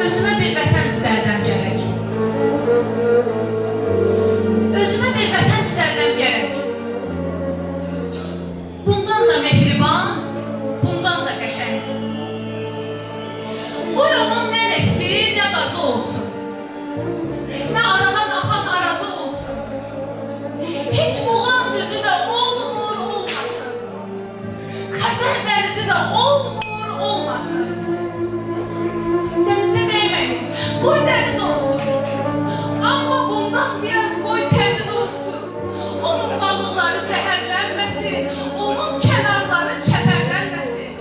Özümə bir vətən düzəldəm gərək. Özümə bir vətən düzəldəm gərək. Bundan da mehriban, bundan da qəşəng. Qoy onun nə nefti, nə qazı olsun. Nə aradan axan arazı olsun. Heç muğan düzü də olmur, olmasın. Xəzər dənizi də olmur, olmasın. Denize değmeyin, koy deniz olsun. Ama bundan biraz koy temiz olsun. Onun balıkları zehirlenmesin, onun kenarları çeperlenmesin.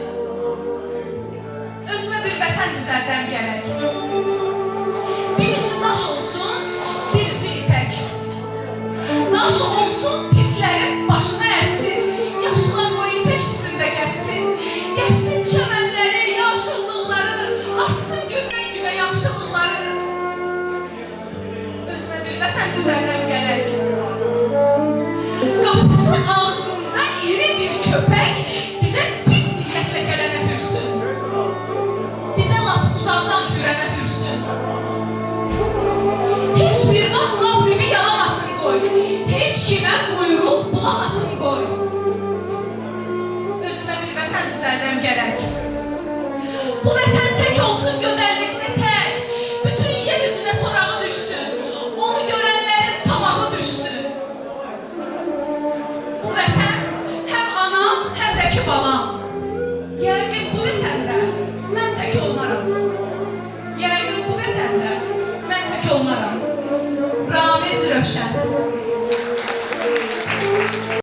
Özüme bir vətən düzəldəm gərək. Birisi daş olsun, birisi ipək. Daş olsun, pislərin başına əzsin. Yaşlılar o ipək üstündə gəzsin. Gəzsin çəmənləri, yaşıllıqları, artsın gündən günə yaxşılıqları. Özümə bir vətən düzəldəm gərək. Qapısı ağzında iri bir köpək bizə pis niyyətlə gələnə hürsün. Bizə lap uzaqdan hürənə hürsün. Heç bir vaxt qavlibi yalamasın qoy. Heç kimə quyruq bulamasın qoy. Özümə bir vətən düzəldəm gərək. Bu vətən